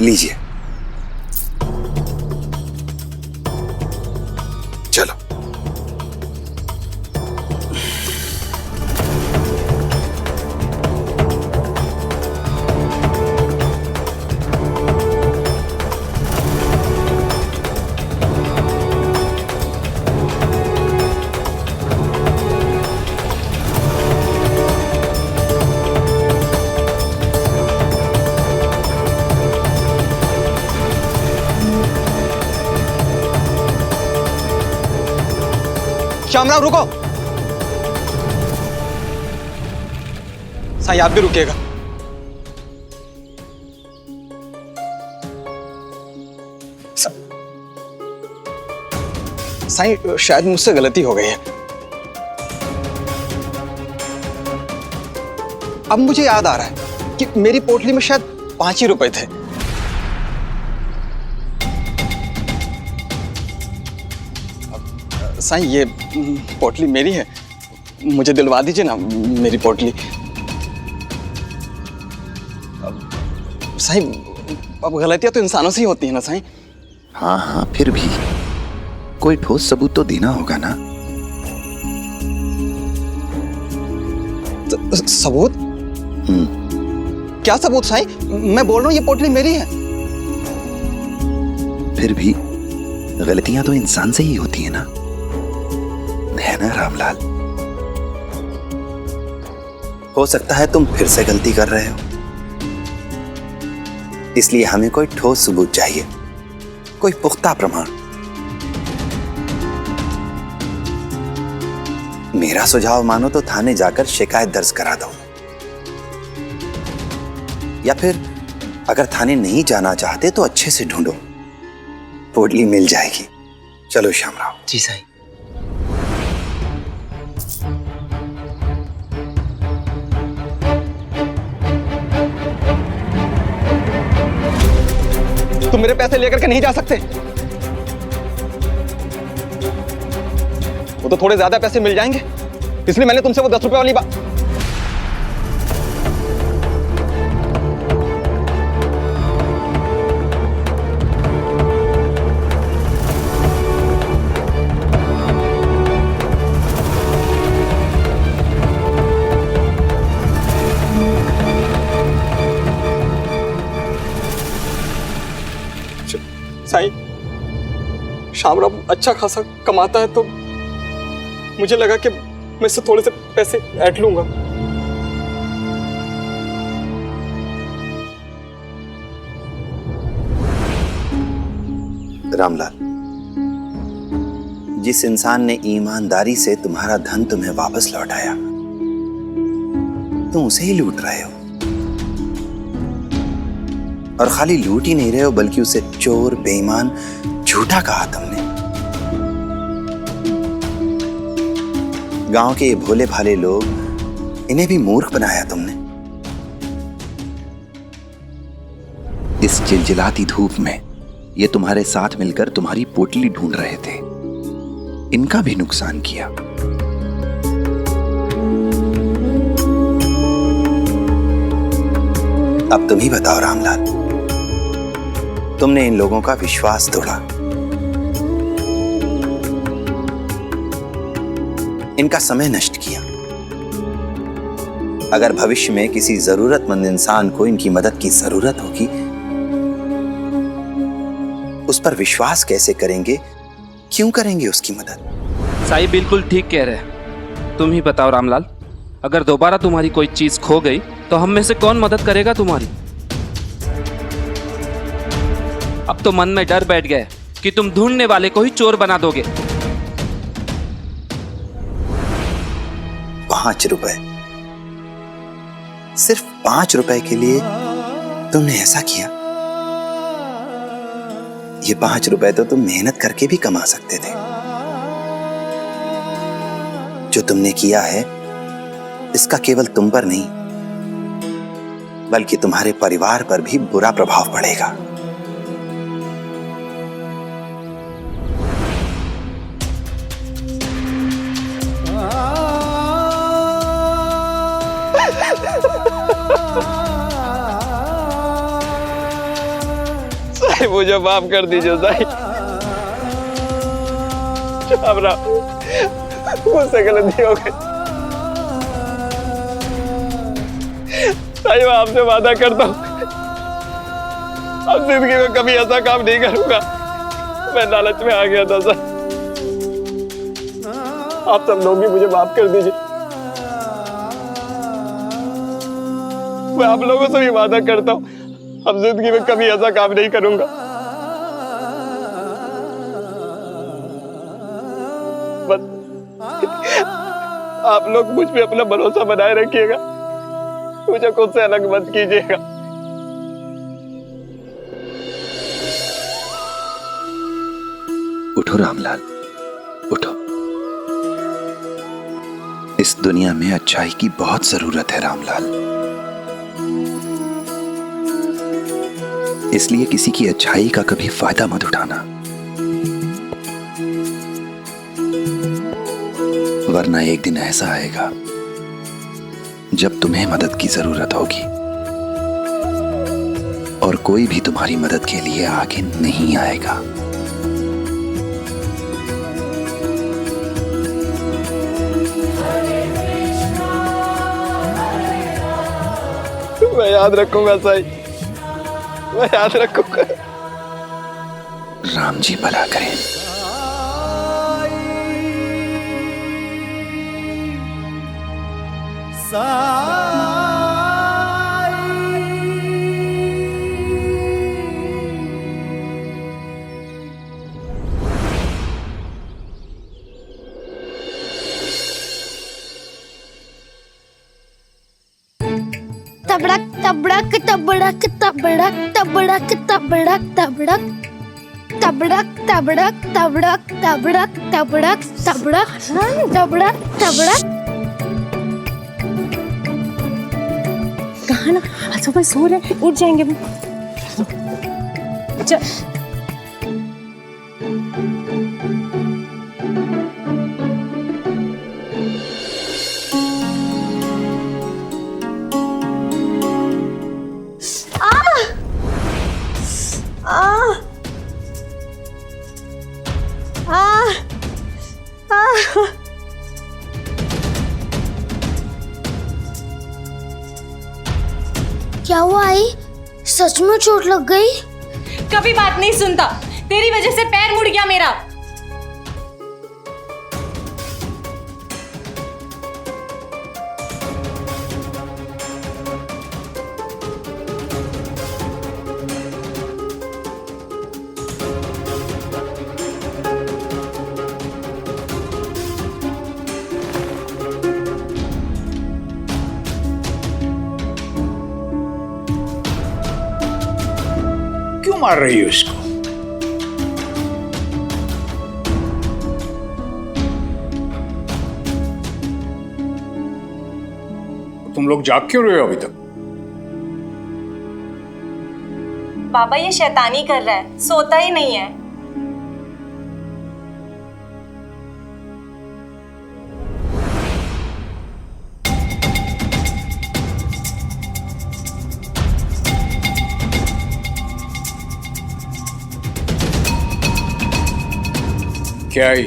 I: लीजिए, चलो।
C: श्यामराव, रुको। साईं, आप भी रुकिएगा। साईं, शायद मुझसे गलती हो गई है। अब मुझे याद आ रहा है कि मेरी पोटली में शायद 5 ही रुपए थे। साईं, ये पोटली मेरी है, मुझे दिलवा दीजिए ना मेरी पोटली। साईं, अब गलतियां तो इंसानों से ही होती है ना साईं।
F: हाँ हाँ, फिर भी कोई ठोस सबूत तो देना होगा ना।
C: सबूत? क्या सबूत साईं? मैं बोल रहा हूं ये पोटली मेरी है।
F: फिर भी गलतियां तो इंसान से ही होती है ना रामलाल।
I: हो सकता है तुम फिर से गलती कर रहे हो, इसलिए हमें कोई ठोस सबूत चाहिए, कोई पुख्ता प्रमाण। मेरा सुझाव मानो तो थाने जाकर शिकायत दर्ज करा दो, या फिर अगर थाने नहीं जाना चाहते तो अच्छे से ढूंढो, पोटली मिल जाएगी। चलो श्यामराव।
H: जी साईं।
C: तुम मेरे पैसे लेकर के नहीं जा सकते। वो तो थोड़े ज्यादा पैसे मिल जाएंगे, इसलिए मैंने तुमसे वो 10 रुपए वाली बात।
O: श्यामराव अच्छा खासा कमाता है, तो मुझे लगा कि मैं इससे थोड़े से पैसे ऐंठ लूंगा।
I: रामलाल, जिस इंसान ने ईमानदारी से तुम्हारा धन तुम्हें वापस लौटाया, तुम उसे ही लूट रहे हो। और खाली लूट ही नहीं रहे हो, बल्कि उसे चोर, बेईमान, झूठा कहा तुमने। गांव के ये भोले भाले लोग, इन्हें भी मूर्ख बनाया तुमने।
F: इस चिलचिलाती धूप में ये तुम्हारे साथ मिलकर तुम्हारी पोटली ढूंढ रहे थे, इनका भी नुकसान किया।
I: अब तुम ही बताओ रामलाल, तुमने इन लोगों का विश्वास तोड़ा, इनका समय नष्ट किया। अगर भविष्य में किसी जरूरतमंद इंसान को इनकी मदद की जरूरत होगी, उस पर विश्वास कैसे करेंगे? क्यों करेंगे उसकी मदद?
P: साईं बिल्कुल ठीक कह रहे। तुम ही बताओ रामलाल, अगर दोबारा तुम्हारी कोई चीज खो गई तो हम में से कौन मदद करेगा तुम्हारी? अब तो मन में डर बैठ गया कि तुम ढूंढने वाले को ही चोर बना दोगे।
I: 5 रुपए, सिर्फ 5 रुपए के लिए तुमने ऐसा किया? ये 5 रुपए तो तुम मेहनत करके भी कमा सकते थे। जो तुमने किया है, इसका केवल तुम पर नहीं, बल्कि तुम्हारे परिवार पर भी बुरा प्रभाव पड़ेगा।
C: साईं मुझे माफ कर दीजिए साईं। श्यामराव, मुझसे गलती हो गई। साईं मैं आपसे वादा करता हूँ, अब जिंदगी में कभी ऐसा काम नहीं करूंगा। मैं लालच में आ गया था सर। आप सब लोग भी मुझे माफ कर दीजिए। मैं आप लोगों से भी वादा करता हूँ, अब जिंदगी में कभी ऐसा काम नहीं करूंगा। बस आप लोग मुझ पे अपना भरोसा बनाए रखिएगा, मुझे खुद से अलग मत कीजिएगा।
F: उठो रामलाल, उठो। इस दुनिया में अच्छाई की बहुत जरूरत है रामलाल, इसलिए किसी की अच्छाई का कभी फायदा मत उठाना, वरना एक दिन ऐसा आएगा जब तुम्हें मदद की जरूरत होगी और कोई भी तुम्हारी मदद के लिए आगे नहीं आएगा।
C: मैं याद रखूंगा साईं, मैं याद रखूंगा।
F: राम जी भला करें।
J: तबड़क तबड़क तबड़क तबड़क तबड़क तबड़क तबड़क तबड़क तबड़क तबड़क तबड़क तबड़क तबड़क तबड़क तबड़क।
L: कहा ना सुबह सो रहे, उठ जाएंगे वो।
J: क्या हुआ आई? सच में चोट लग गई?
L: कभी बात नहीं सुनता। तेरी वजह से पैर मुड़ गया मेरा।
A: क्यों मार रही हो इसको? तुम लोग जाग क्यों रहे हो अभी तक?
L: बाबा ये शैतानी कर रहा है, सोता ही नहीं है।
A: क्या ये?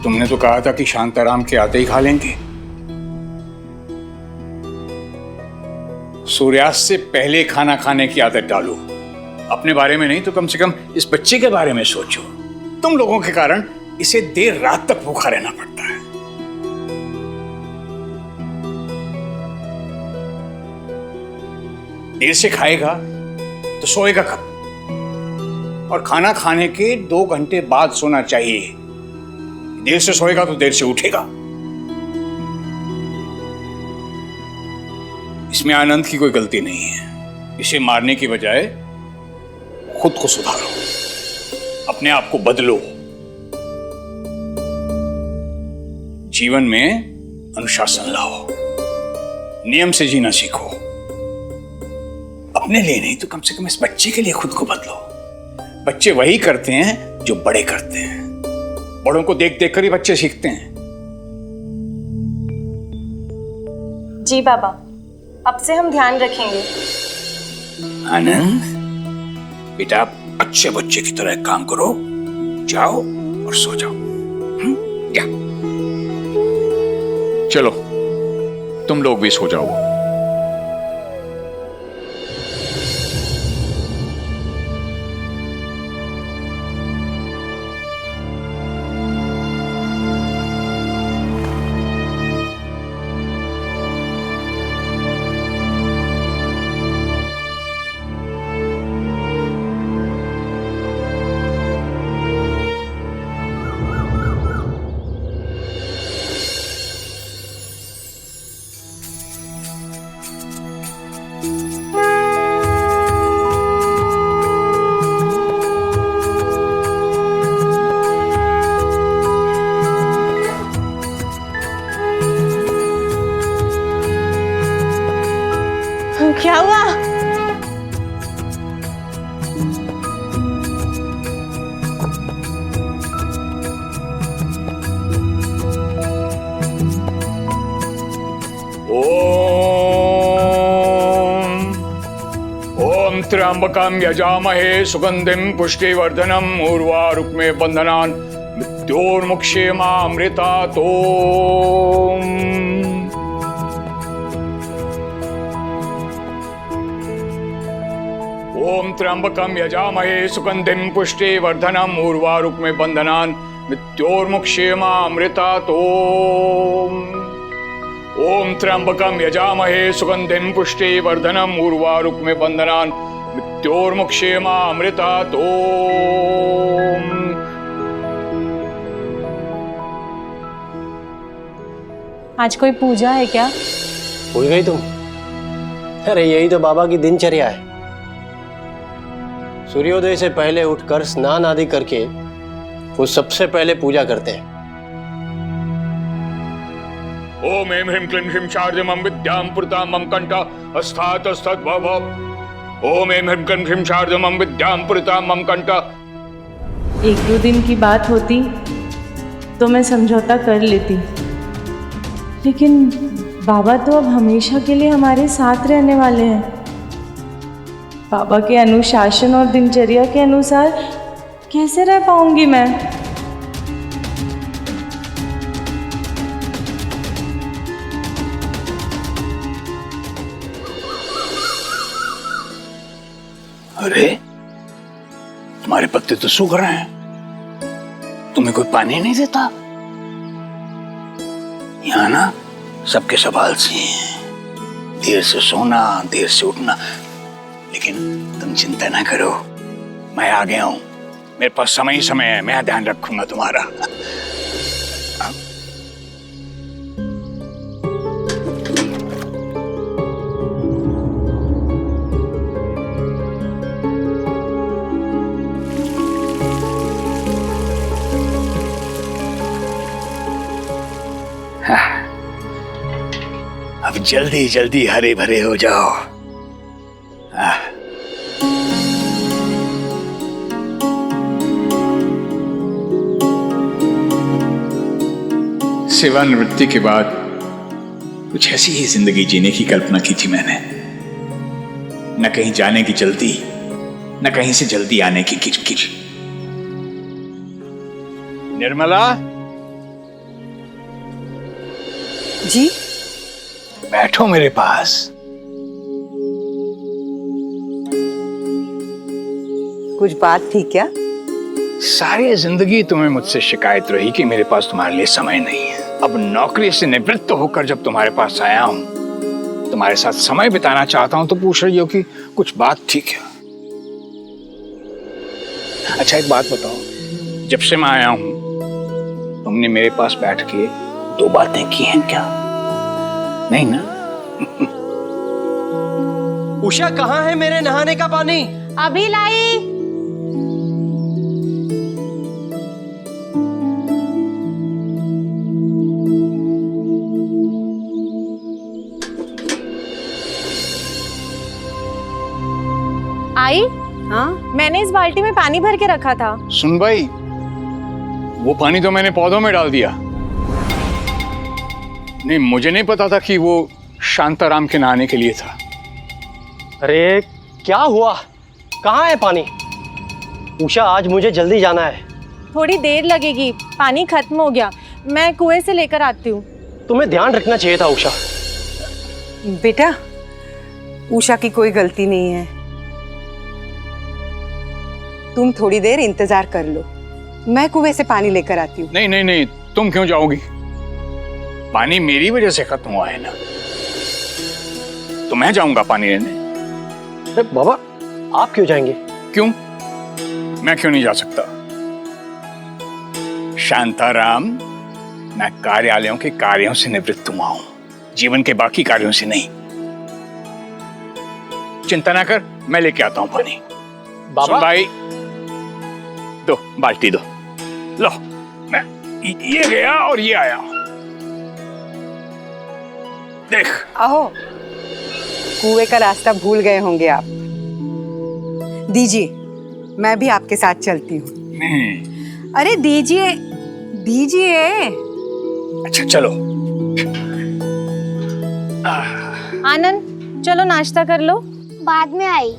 A: तुमने तो कहा था कि शांताराम के आते ही खा लेंगे। सूर्यास्त से पहले खाना खाने की आदत डालो। अपने बारे में नहीं तो कम से कम इस बच्चे के बारे में सोचो। तुम लोगों के कारण इसे देर रात तक भूखा रहना पड़ता है। देर से खाएगा तो सोएगा कब? और खाना खाने के 2 घंटे बाद सोना चाहिए। देर से सोएगा तो देर से उठेगा। इसमें आनंद की कोई गलती नहीं है। इसे मारने की बजाय खुद को सुधारो, अपने आप को बदलो। जीवन में अनुशासन लाओ, नियम से जीना सीखो। अपने लिए नहीं तो कम से कम इस बच्चे के लिए खुद को बदलो। बच्चे वही करते हैं जो बड़े करते हैं। बड़ों को देख देख कर ही बच्चे सीखते हैं।
L: जी बाबा, अब से हम ध्यान रखेंगे।
A: आनंद बेटा, अच्छे बच्चे की तरह काम करो। जाओ और सो जाओ। क्या?
E: चलो तुम लोग भी सो जाओ।
L: क्या हुआ?
A: ओम त्र्यंबकं यजामहे सुगंधिं पुष्टिवर्धनम् उर्वारुक्मे बंधनान् मृत्योर्मुक्षेमामृतात्। ओम त्र्यंबकं यजामहे सुगंधिं पुष्टिवर्धनम् उर्वारुक्मे बंधनान् मृत्योर्मुक्षेमामृतात्। ओम त्र्यंबकं यजामहे सुगंधिं पुष्टिवर्धनम् उर्वारुक्मे बंधनान् मृत्योर्मुक्षेमामृतात्।
L: आज कोई पूजा है क्या?
N: भूल गई तुम? अरे यही तो बाबा की दिनचर्या है। सूर्योदय से पहले उठकर स्नान आदि करके वो सबसे पहले पूजा करते हैं।
A: ओम ऐं ह्रीं क्लीं श्रीं शारदेमं विद्यां पुरतां मम कंठा अस्तात् अस्तात् भव। ओम ऐं ह्रीं क्लीं श्रीं शारदेमं विद्यां पुरतां मम कंठा।
Q: 1-2 दिन की बात होती तो मैं समझौता कर लेती, लेकिन बाबा तो अब हमेशा के लिए हमारे साथ रहने वाले हैं। बाबा के अनुशासन और दिनचर्या के अनुसार कैसे रह पाऊंगी मैं?
A: अरे तुम्हारे पत्ते तो सूख रहे हैं, तुम्हें कोई पानी नहीं देता? यहाँ ना सबके सवाल से हैं, देर से सोना, देर से उठना, लेकिन तुम चिंता ना करो, मैं आ गया हूं, मेरे पास समय ही समय है, मैं ध्यान रखूंगा तुम्हारा। अब जल्दी जल्दी हरे भरे हो जाओ। सेवानिवृत्ति के बाद कुछ ऐसी ही जिंदगी जीने की कल्पना की थी मैंने, न कहीं जाने की जल्दी, न कहीं से जल्दी आने की किचकिच। निर्मला
M: जी,
A: बैठो मेरे पास।
M: कुछ बात थी क्या?
A: सारी जिंदगी तुम्हें मुझसे शिकायत रही कि मेरे पास तुम्हारे लिए समय नहीं है। अब नौकरी से निवृत्त होकर जब तुम्हारे पास आया हूं, तुम्हारे साथ समय बिताना चाहता हूं, तो पूछ रही हो कि कुछ बात थी क्या? अच्छा एक बात बताओ, जब से मैं आया हूं तुमने मेरे पास बैठ के 2 बातें की हैं क्या? नहीं ना?
N: उषा, कहाँ है मेरे नहाने का पानी?
L: अभी लाई। आई?
M: हाँ,
L: मैंने इस बाल्टी में पानी भर के रखा था।
A: सुन भाई, वो पानी तो मैंने पौधों में डाल दिया। नहीं, मुझे नहीं पता था कि वो शांताराम के नहाने के लिए था।
N: अरे क्या हुआ? कहाँ है पानी? उषा, आज मुझे जल्दी जाना है।
L: थोड़ी देर लगेगी, पानी खत्म हो गया, मैं कुएं से लेकर आती हूँ।
N: तुम्हें ध्यान रखना चाहिए था उषा।
M: बेटा, उषा की कोई गलती नहीं है, तुम थोड़ी देर इंतजार कर लो, मैं कुएं से पानी लेकर आती हूँ।
A: नहीं नहीं नहीं, तुम क्यों जाओगी? पानी मेरी वजह से खत्म हुआ है ना, तो मैं जाऊंगा पानी लेने।
N: अरे बाबा, आप क्यों जाएंगे?
A: क्यों? मैं क्यों नहीं जा सकता? शांताराम, मैं कार्यालयों के कार्यों से निवृत्त हुआ हूं, जीवन के बाकी कार्यों से नहीं। चिंता ना कर, मैं लेके आता हूं पानी।
N: बाबा,
A: सुन भाई, दो बाल्टी दो, लो, मैं ये गया और ये आया, देख।
M: आहो, कुएं का रास्ता भूल गए होंगे आप। दीजिए, मैं भी आपके साथ चलती हूँ। अरे दीजिए दीजिए।
A: अच्छा चलो।
L: आनंद, चलो नाश्ता कर लो।
J: बाद में आई।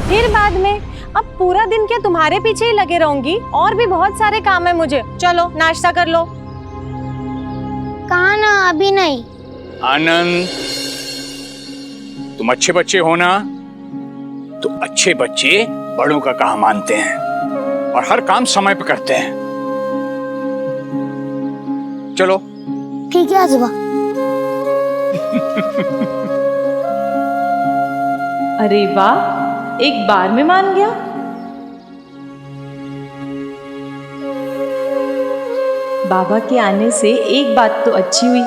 L: फिर बाद में? अब पूरा दिन क्या तुम्हारे पीछे ही लगे रहूंगी? और भी बहुत सारे काम है मुझे। चलो नाश्ता कर लो।
J: कहाँ ना, अभी नहीं।
A: आनंद, तुम अच्छे बच्चे हो ना, तो अच्छे बच्चे बड़ों का कहा मानते हैं और हर काम समय पे करते हैं। चलो।
J: ठीक है आजोबा।
Q: अरे वाह, एक बार में मान गया। बाबा के आने से एक बात तो अच्छी हुई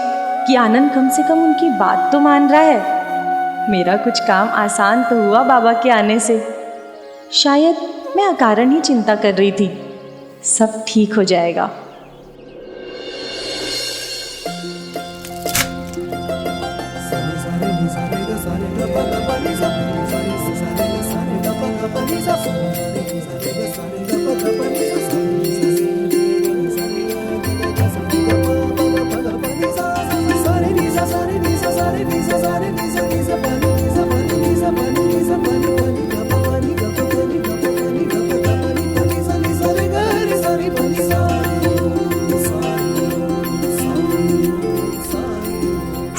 Q: कि आनंद कम से कम उनकी बात तो मान रहा है। मेरा कुछ काम आसान तो हुआ बाबा के आने से। शायद मैं अकारण ही चिंता कर रही थी। सब ठीक हो जाएगा।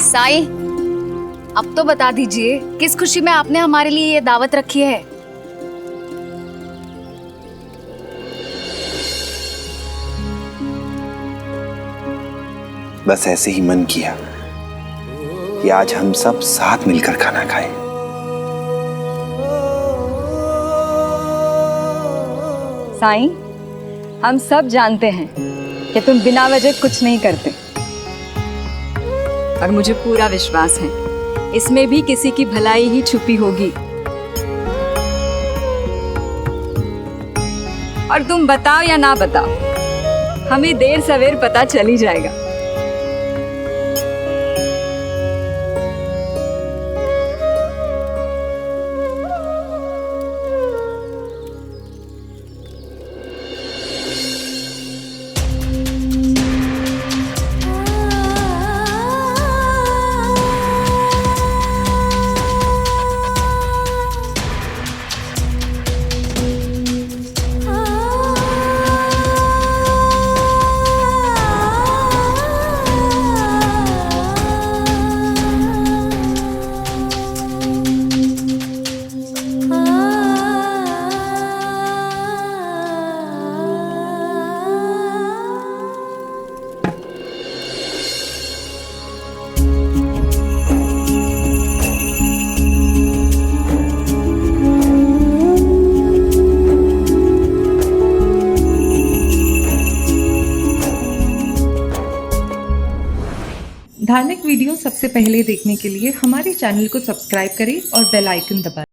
R: साई, अब तो बता दीजिए किस खुशी में आपने हमारे लिए ये दावत रखी है?
I: बस ऐसे ही मन किया कि आज हम सब साथ मिलकर खाना खाएं।
R: साईं, हम सब जानते हैं कि तुम बिना वजह कुछ नहीं करते, और मुझे पूरा विश्वास है इसमें भी किसी की भलाई ही छुपी होगी। और तुम बताओ या ना बताओ, हमें देर सवेर पता चल ही जाएगा।
Q: धार्मिक वीडियो सबसे पहले देखने के लिए हमारे चैनल को सब्सक्राइब करें और बेल आइकन दबाएं।